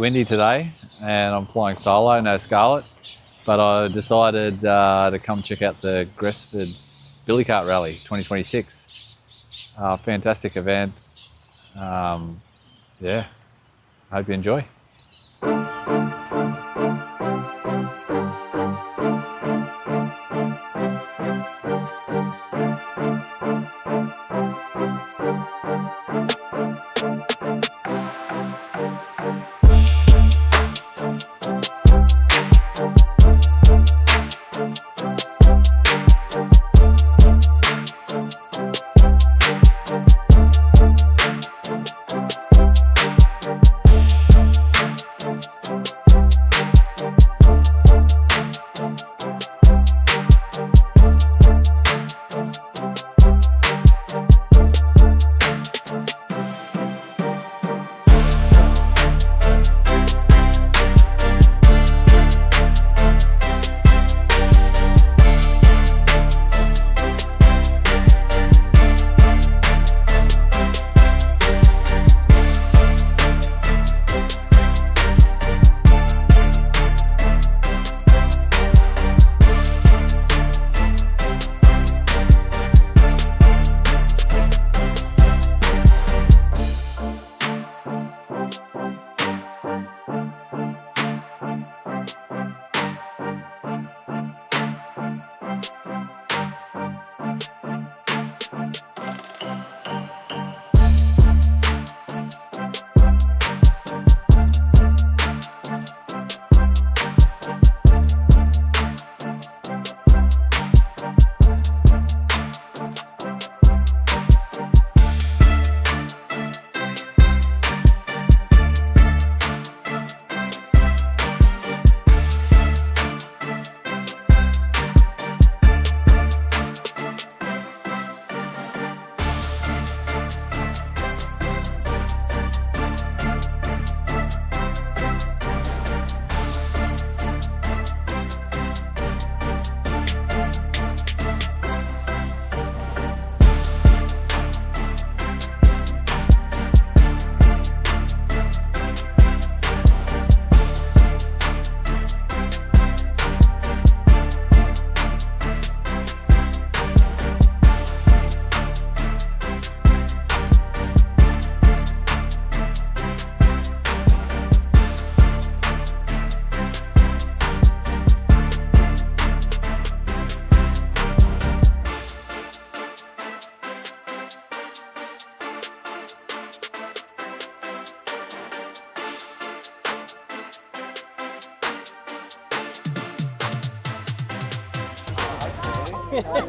windy today and I'm flying solo, no Scarlet, but I decided to come check out the Gresford Billycart Rally 2026. Fantastic event. Yeah, hope you enjoy.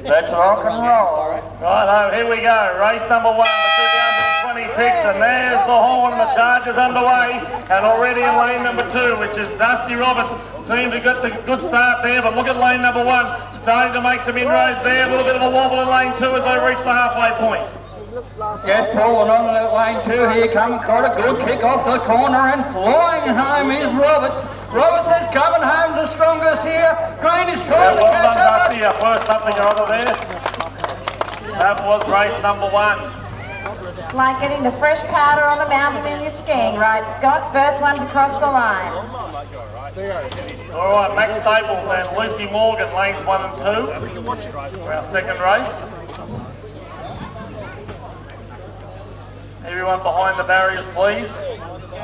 Let's rock and roll. Righto, here we go. Race number 1, the 2026, and there's the horn and the charge is underway. And already in lane number 2, which is Dusty Roberts, seemed to get the good start there, but look at lane number 1, starting to make some inroads there. A little bit of a wobble in lane 2 as they reach the halfway point. Yes, Paul, and on that lane 2, here comes got a good kick off the corner, and flying home is Roberts. Roberts is coming home the strongest here. Green is trying to catch up. Dusty, worth something or other there. That was race number 1. It's like getting the fresh powder on the mountain in your skiing, right, Scott? First one to cross the line. All right, Max Staples and Lucy Morgan, lanes 1 and 2 for our second race. Everyone behind the barriers, please.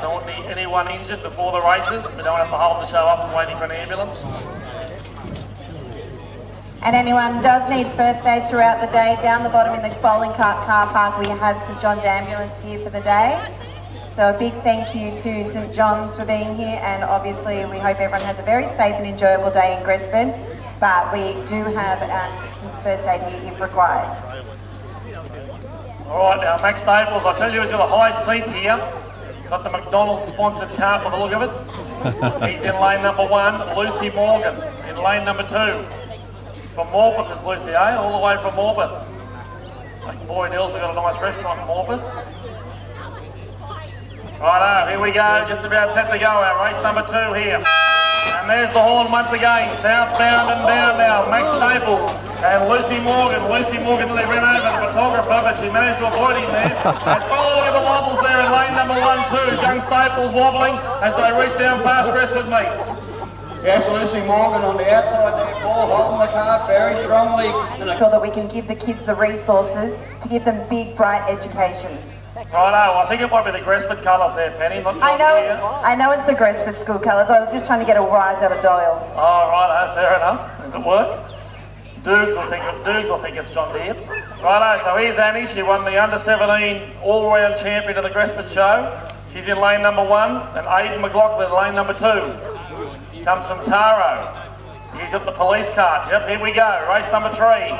Don't want anyone injured before the races. We don't have to hold the show up and waiting for an ambulance. And anyone does need first aid throughout the day, down the bottom in the bowling cart car park, we have St John's Ambulance here for the day. So a big thank you to St John's for being here, and obviously we hope everyone has a very safe and enjoyable day in Gresford, but we do have some first aid here if required. All right, now Max Staples, I tell you, he's got a high seat here. Got the McDonald's sponsored cart by the look of it. He's in lane number 1. Lucy Morgan in lane number 2. From Morpeth is Lucy, eh? All the way from Morpeth. Like Boy Nils, they've got a nice restaurant in Morpeth. Righto, here we go, just about set to go, our race number 2 here. And there's the horn once again, southbound and down now, Max Staples and Lucy Morgan. Lucy Morgan nearly ran over the photographer, but she managed to avoid him there. And oh, look at the wobbles there. there in lane number 1, 2. Young Staples wobbling as they reach down past Gresford Meats. Yes, Lucy Morgan on the outside there, Paul, holding the cart very strongly. So that we can give the kids the resources to give them big, bright educations. Righto, I think it might be the Gresford colours there, Penny. I know it's the Gresford school colours. I was just trying to get a rise out of Doyle. Oh, righto, fair enough. Good work. Dukes will think it's John Deere. Righto, so here's Annie. She won the under-17 all-round champion of the Gresford show. She's in lane number 1, and Aidan McLaughlin in lane number 2. Comes from Taro. He's got the police cart. Yep, here we go. Race number 3.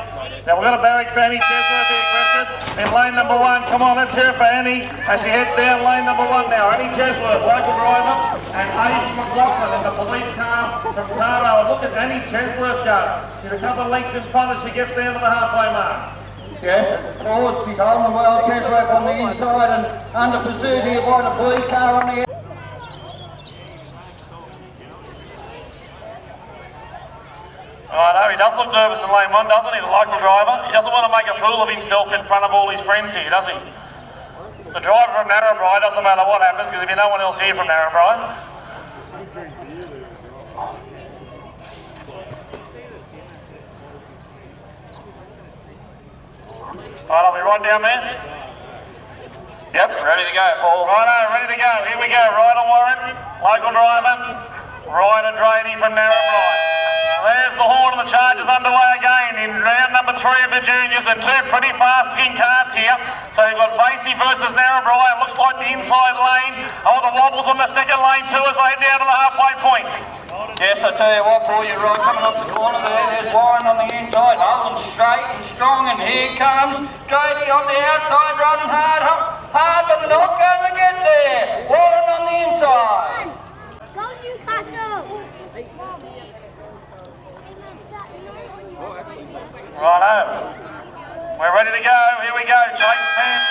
Now we've got a Barrack for Annie Chesworth here, Gresford, in lane number 1. Come on, let's hear it for Annie as she heads down lane number 1 now. Annie Chesworth, local driver, and Aidan McLaughlin in the police car from Taro. And look at Annie Chesworth go. She's a couple of lengths in front as she gets down to the halfway mark. Yes, forward, she's holding well, Chesworth on the inside and under pursuit here by the police car on the outside. Righto, he does look nervous in lane 1, doesn't he, the local driver? He doesn't want to make a fool of himself in front of all his friends here, does he? The driver from Narrabri, doesn't matter what happens, because there'll be no one else here from Narrabri. Right, I'll be right down there. Yep, ready to go, Paul. Righto, ready to go. Here we go. Ryder Warren, local driver. Ryder Drady from Narrabri. There's the horn and the charge is underway again in round number 3 of the juniors, and 2 pretty fast looking carts here. So you've got Vasey versus Narrabri. It looks like the inside lane. Oh, the wobbles on the second lane too as they head down to the halfway point. Yes, I tell you what, Paul, you're right. Coming up the corner there's Warren on the inside, holding straight and strong, and here comes Drady on the outside, running hard, but not going to get there. Warren on the inside. Go Newcastle! Righto. We're ready to go. Here we go. Chase Penn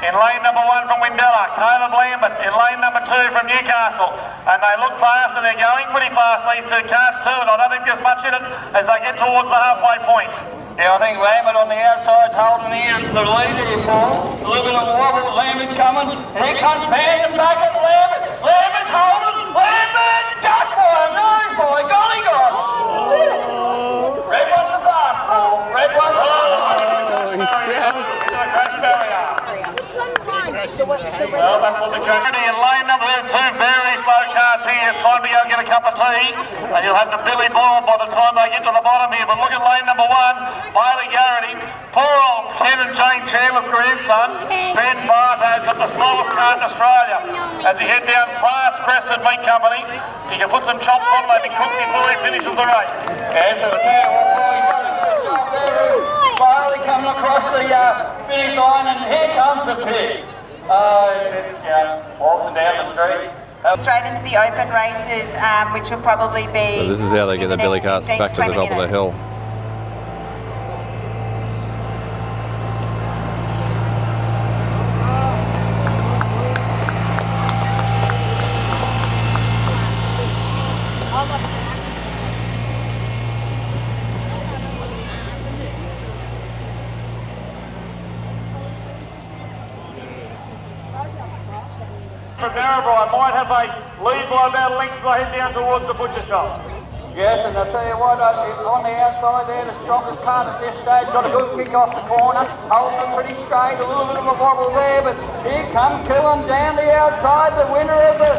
in lane number 1 from Windella. Caleb Lambert in lane number 2 from Newcastle. And they look fast and they're going pretty fast, these 2 carts too. And I don't think there's much in it as they get towards the halfway point. Yeah, I think Lambert on the outside's holding the lead here, Paul. A little bit of wobble. Lambert's coming. Here comes Penn and back at Lambert. Lambert's holding. Lambert just by a nose, by golly gosh. Red one's the fast, Paul. Red one's the crash barrier. Well, that's what the coach did. In lane number 2, very slow carts here. It's time to go and get a cup of tea. And you'll have to Billy Boyle by the time they get to the bottom here. But look at lane number 1, Bailey Garrity. Poor old Ken and Jane Chandler's grandson, Ben Bartow's got the slowest cart in Australia. As he head down past Gresford Meat Company, he can put some chops on, maybe cook before he finishes the race. Yes, I'll tell you what, Paul, he's done a good job there. Bailey coming across the finish line, and here comes the pig. Waltzing down the street. Straight into the open races, which will probably be... So this is how they get the billy carts back to the top of the hill. From Narrabri might have a lead by about a length as they head down towards the butcher shop. Yes, and I'll tell you what, on the outside there, the strongest cart at this stage got a good kick off the corner, holding it pretty straight, a little bit of a wobble there, but here comes Killen down the outside, the winner of the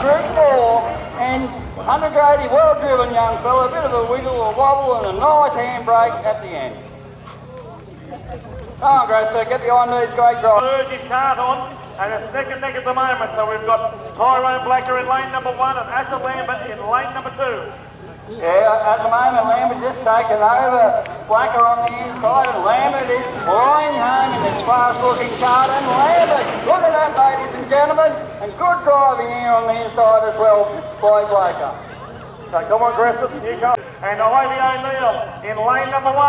Group 4, and Undergrady, well-driven young fella, a bit of a wiggle, a wobble, and a nice handbrake at the end. Come on, Gresford, get behind these great drivers. Urge his cart on, and it's neck and neck at the moment. So we've got Tyrone Blacker in lane number 1 and Asher Lambert in lane number 2. Yeah, at the moment Lambert just taken over. Blacker on the inside, and Lambert is flying home in this fast-looking cart. And Lambert, look at that, ladies and gentlemen, and good driving here on the inside as well by Blacker. So come on, Gresford, here comes. And Ivy O'Neill in lane number 1,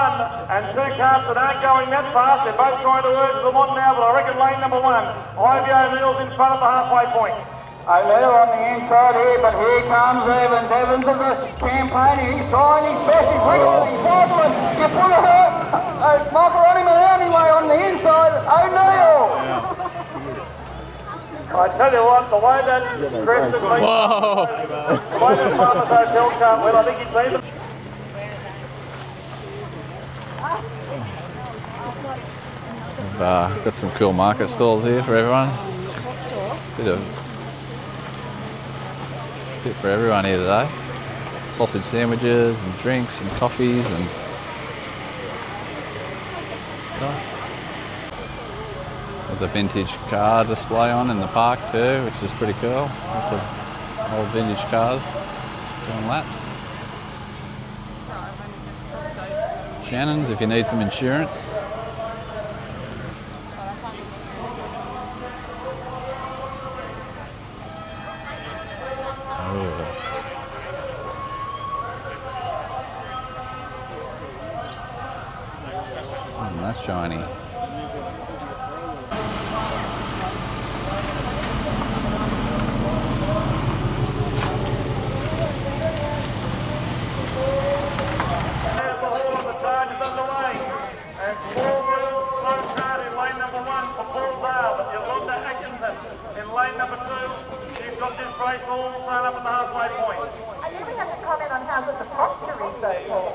and 2 carts that aren't going that fast. They're both trying to urge them on now, but I reckon lane number 1, Ivy O'Neill's in front of the halfway point. O'Neill on the inside here, but here comes Evans. Evans is a campaigner. He's trying his best. He's wiggling, he's wobbling. You put a macaroni man anyway on the inside. O'Neill. I tell you what, the way that Gresford Billycart, Whoa! the way that Farmers Hotel can't win, I think he's been. We've got some cool market stalls here for everyone. Bit for everyone here today. Sausage sandwiches and drinks and coffees and with a vintage car display on in the park too, which is pretty cool. Lots of old vintage cars doing laps. Shannon's if you need some insurance. That's shiny. In lane number 2, she's got this race all sewn up at the halfway point. I think we have to comment on how good the posture is so far.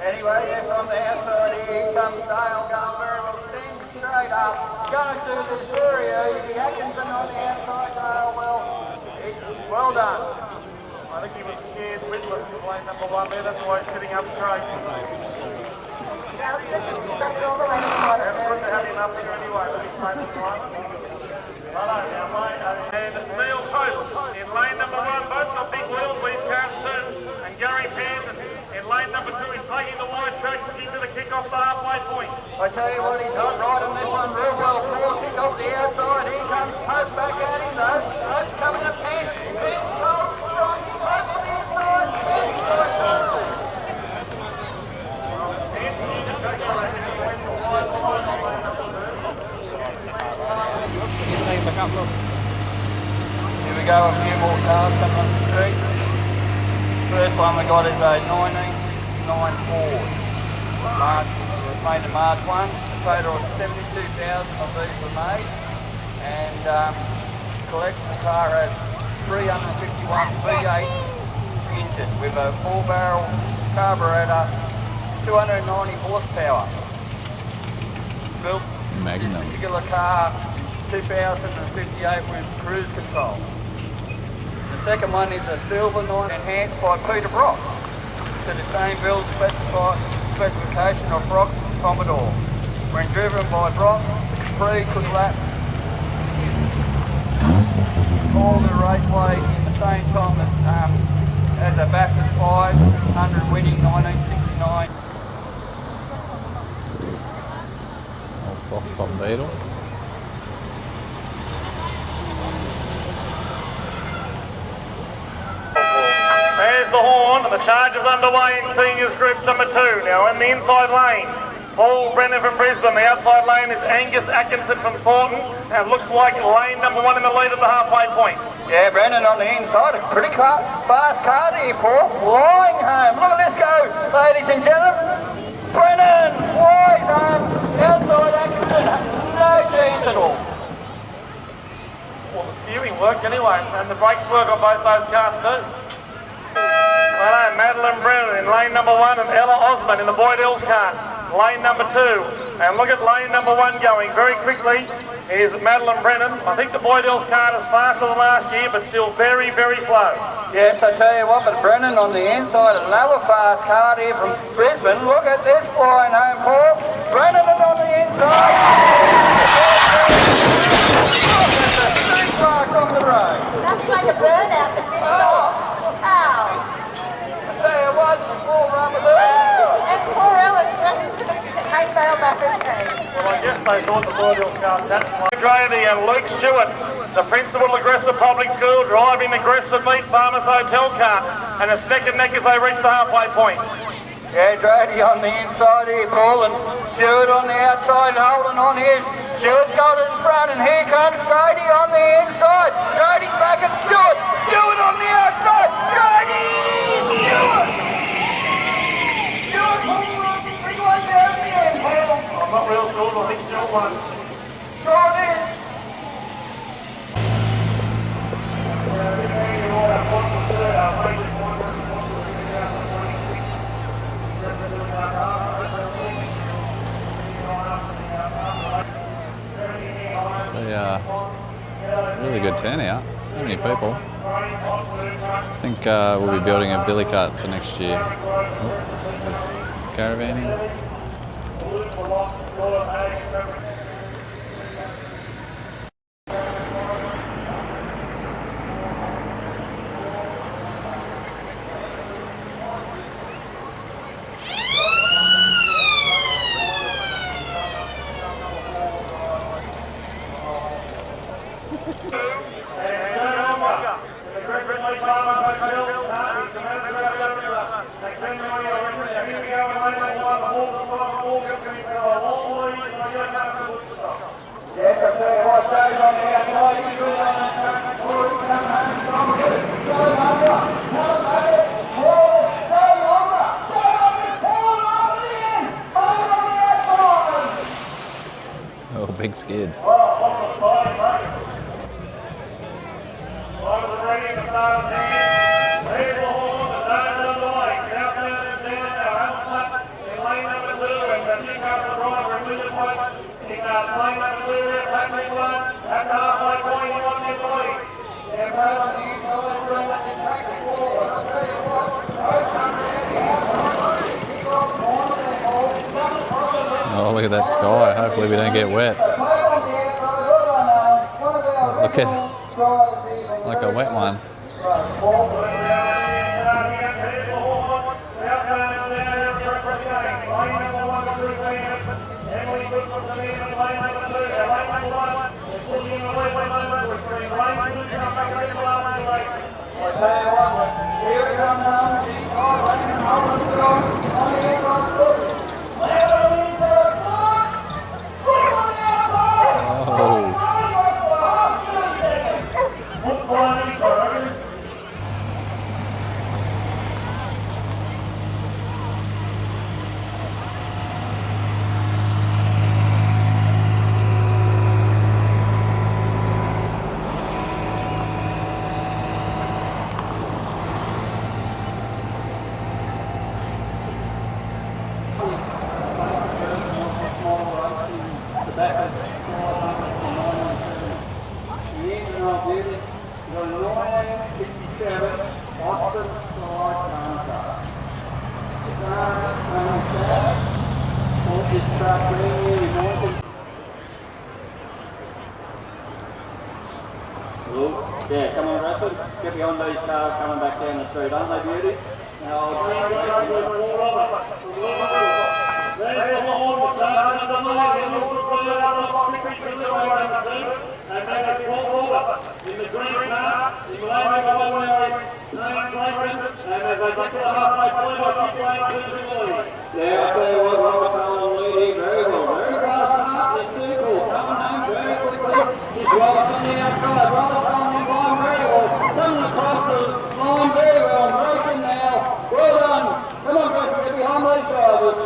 Anyway, yes, on the outside here comes Dale going very well, standing straight up, going through this very easy. Atkinson on the outside, Dale well done. I think he was scared witless in lane number 1 there, that's why he's sitting up straight. Now, that's all the way to the bottom. It's good to have him up here anyway, but he's made the driver. And Neil Pope in lane number 1, both got big wheels, these cars too. And Gary Panton in lane number 2, he's taking the wide track into the kick off the halfway point. I tell you what, he's hot right on this one real well. Four kick off the outside. Here comes Pope back at him though. Pope's coming to Panton. Panton goes strong. Pope on the inside. Here we go, a few more cars coming up the street. First one we got is a 1969 Ford. Made in March 1. A total of 72,000 of these were made. And collection the car has 351 V8 engine with a 4-barrel carburetor, 290 horsepower. Built Magnum. this particular car 2058 with cruise control. The second one is a Silver 9 enhanced by Peter Brock to the same build specification of Brock's Commodore. When driven by Brock, the Capri could lap all the raceway in the same time as a Bathurst 500 winning 1969. Old soft top Beetle. There's the horn, and the charge is underway in seniors group number 2. Now in the inside lane, Paul Brennan from Brisbane. The outside lane is Angus Atkinson from Thornton, and it looks like lane number 1 in the lead at the halfway point. Yeah, Brennan on the inside, a pretty fast car here, Paul, flying home. Look at this go, ladies and gentlemen. Brennan flies home, outside Atkinson, no chance at all. Well, the steering worked anyway, and the brakes work on both those cars too. Hello, Madeline Brennan in lane number 1 and Ella Osman in the Boyd Hills car, lane number 2. And look at lane number 1 going very quickly. Here's Madeline Brennan. I think the Boyd Hills car is faster than last year, but still very, very slow. Yes, I tell you what, but Brennan on the inside, another fast car here from Brisbane. Look at this flying home, Paul. Brennan on the inside. Mark on the road. That's like a burnout to finish off. Ow. I tell you what, Paul Ramadan. And poor Ellen threatened to make bail back her team. Well, I guess they thought the Boyd Hills car was that slow. Grady and Luke Stewart, the principal of Gresford Public School, driving the Gresford Meat Farmers Hotel car, and it's neck and neck as they reach the halfway point. Yeah, Grady on the inside here, Paul, and Stewart on the outside, holding on here. Stewart's got it in front, and here comes Grady on the inside. Grady's back at Stewart. Stewart on the outside. Grady! Stewart! Stewart, big one down the end, Paul. I'm not real sure, but I think Stewart won. Sure it is. people. I think we'll be building a billy cart for next year. Oh, there's caravanning. Oh, big skid. Oh, look at that sky. Hopefully we don't get wet. Look at like a wet one. Yeah, come on, Gresford. Get behind these cars coming back down the street, aren't they, Beauty? Now, yeah, I'll tell you what, Robert's on leading very well. Very fast, it's circle, coming home very quickly. He's Robert's on the outside, Robert's on the line very well. Coming across the line very well, breaking now. Well done. Come on, guys, get behind these drivers.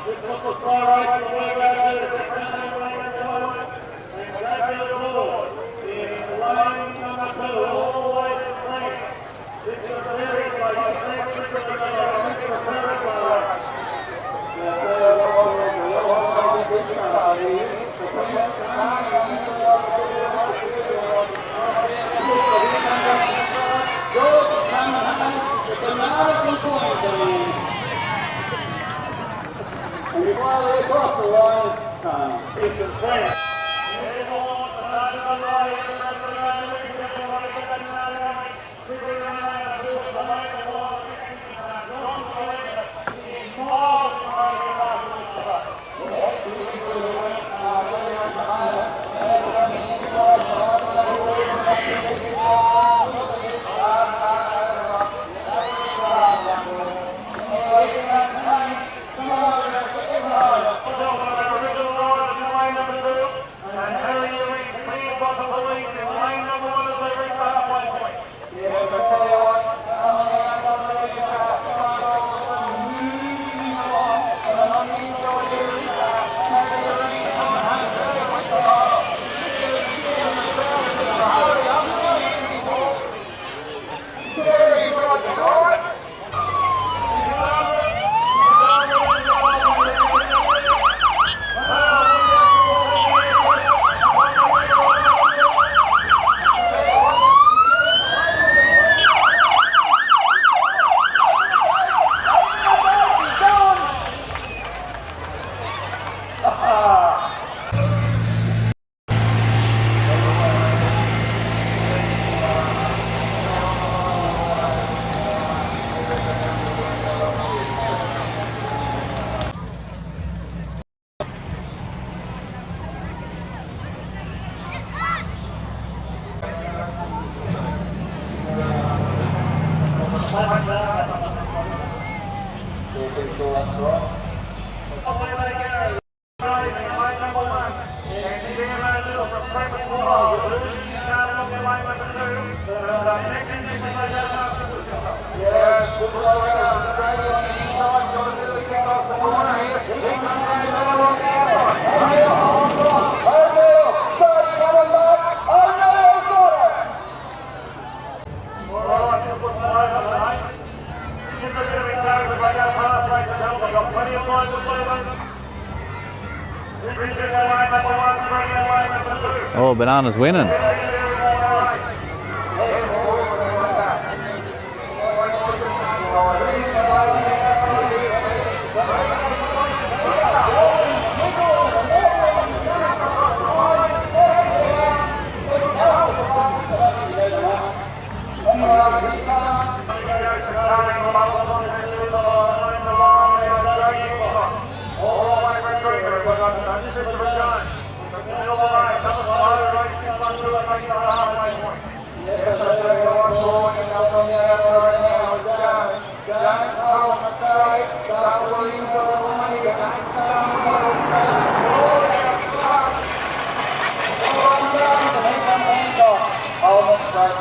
This was the fly race, the way we go to got the police in lane number 1 as they reach the halfway point. Oh, Banana's winning.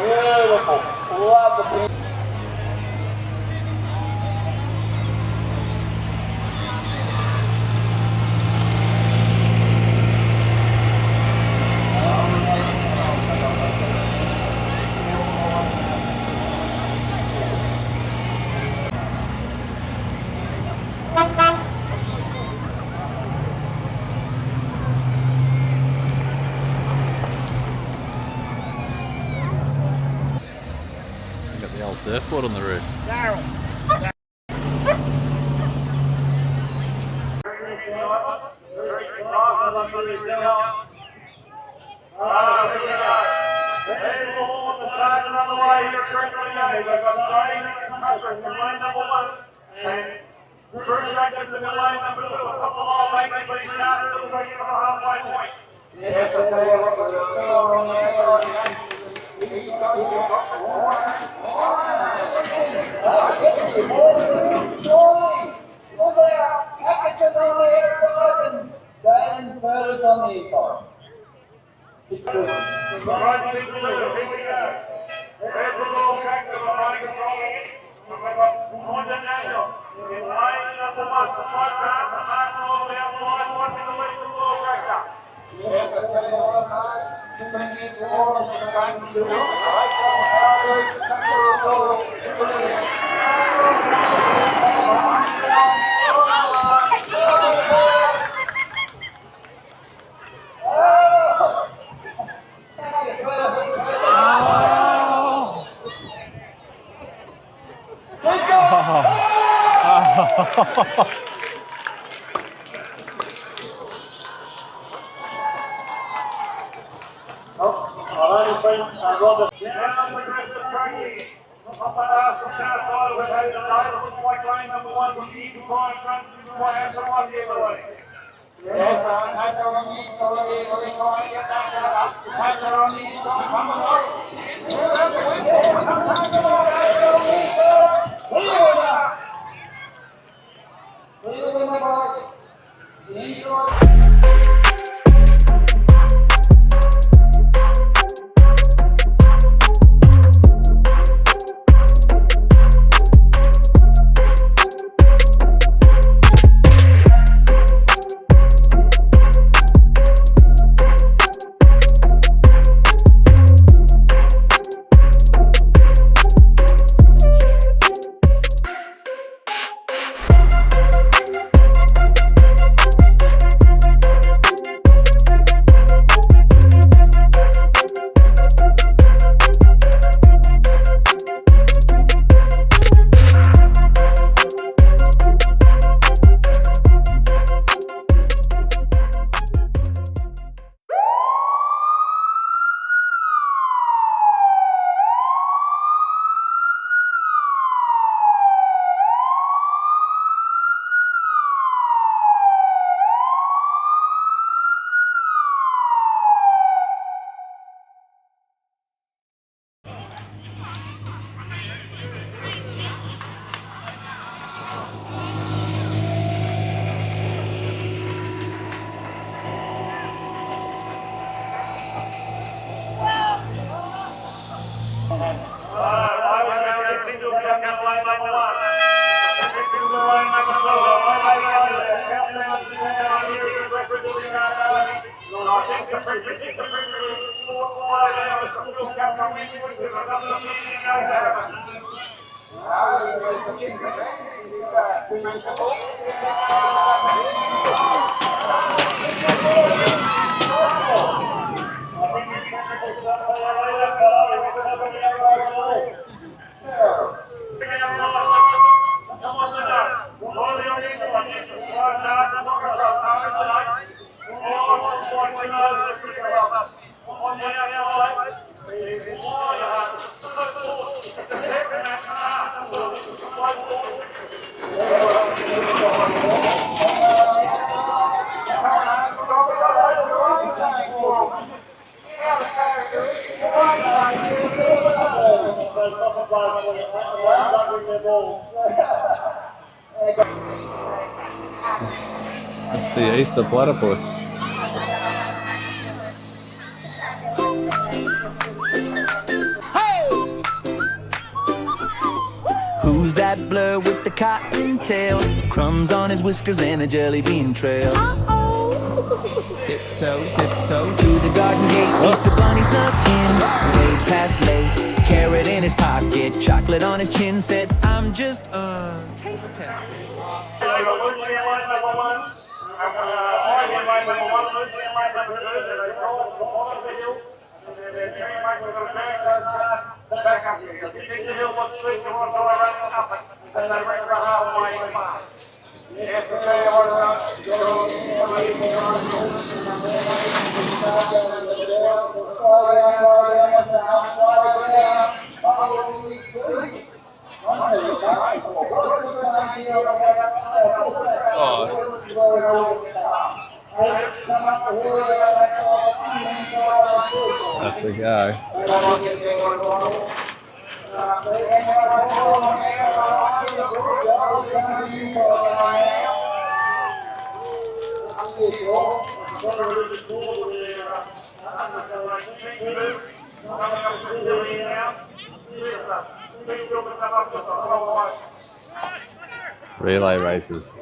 Beautiful. Love the scene. Got the old surfboard on the roof. That's the Easter platypus. Who's that blur with the cotton tail? Crumbs on his whiskers and a jelly bean trail. Tiptoe, tiptoe through the garden gate. Easter bunny snuck in, way past late. Carrot in his pocket, chocolate on his chin. Said, I'm just taste testing. That's the go. Relay races.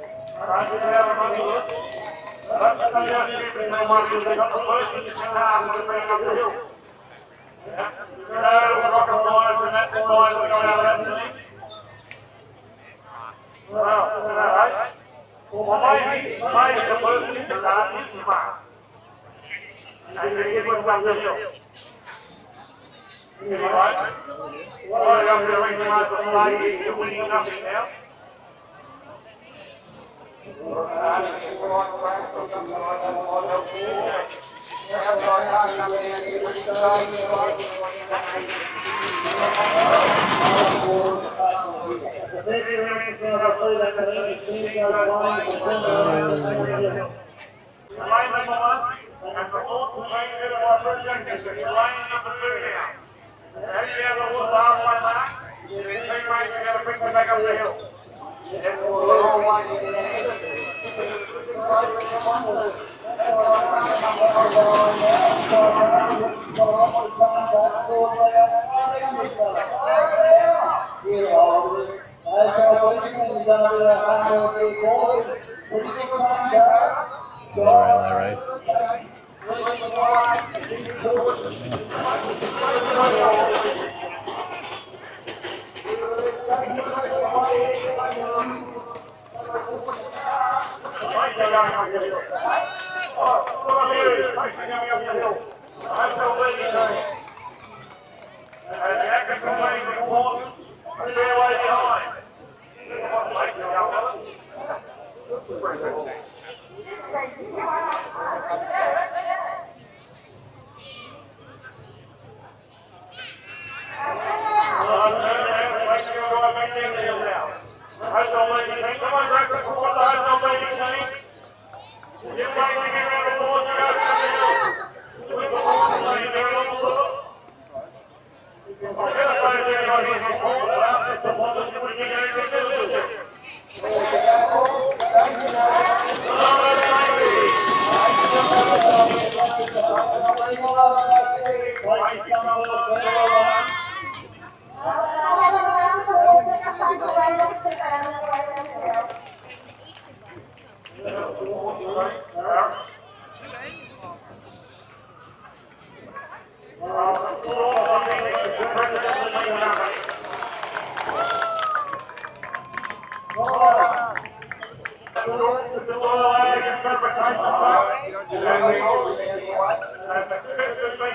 Relay race.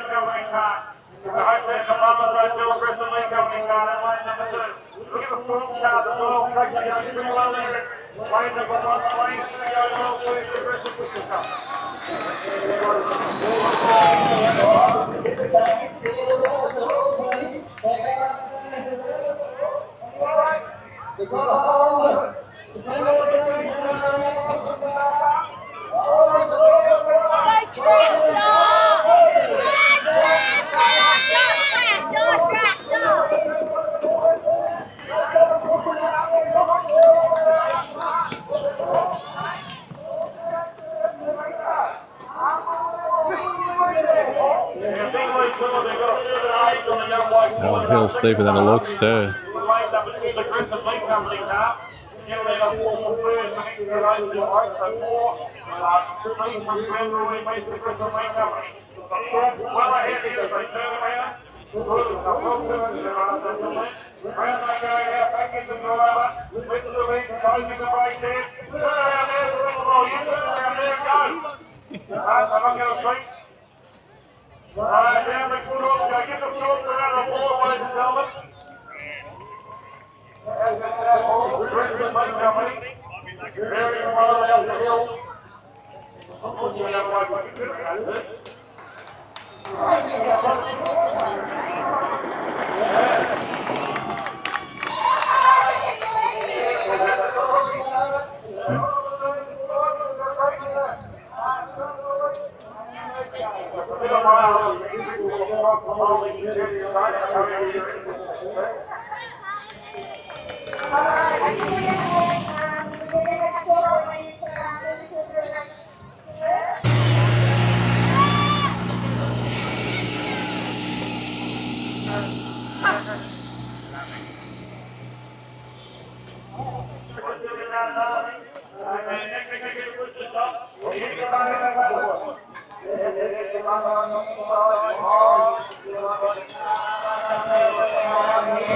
Company car. The Hostess Compartment Road to Gresford Billycart Derby car in lane number 2. Look at the storm cars as well, taking it going pretty well there. Lane number 1, lane 2 goes well to Gresford Billycart. Oh, a little steeper than it looks too. Right, now we put up, get the stalks around the board, ladies and gentlemen. Gresford Billycart Company, very slowly up the hill.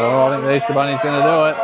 Oh, I think the Easter Bunny's going to do it.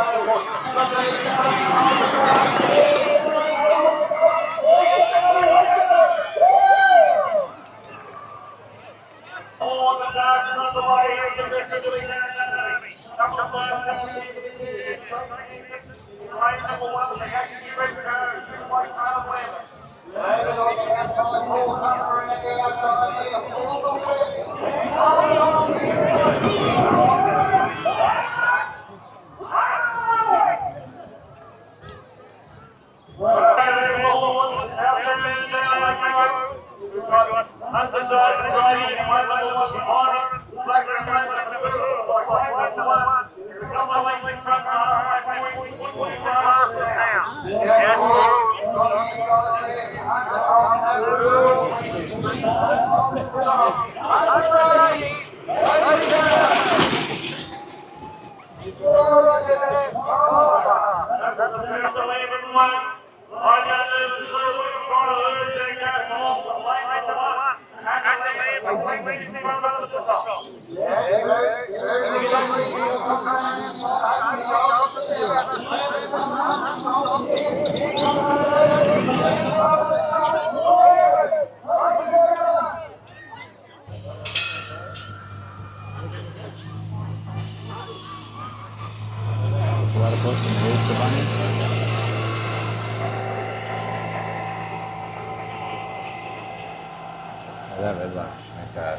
That red one. Okay.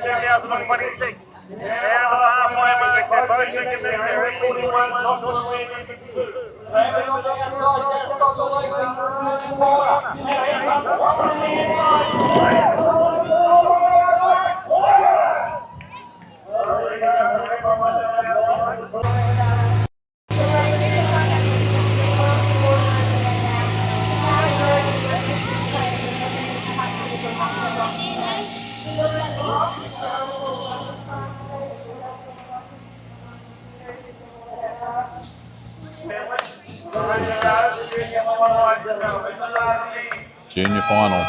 2026. Down to the halfway mark, they're both second there, 41, Joshua Lee, 52. Junior final.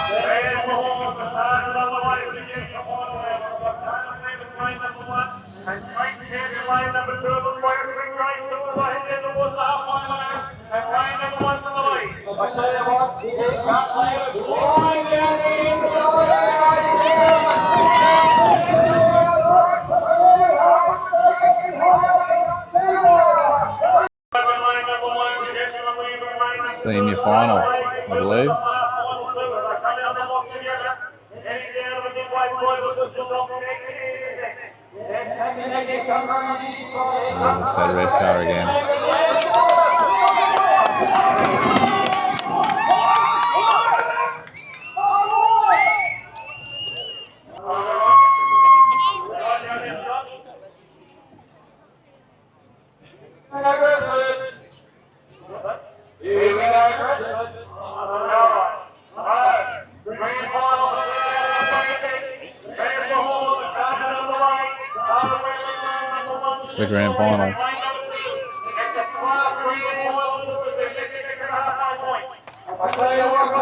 Senior final, I believe. Looks like a red car again. It's the grand final. I tell you what,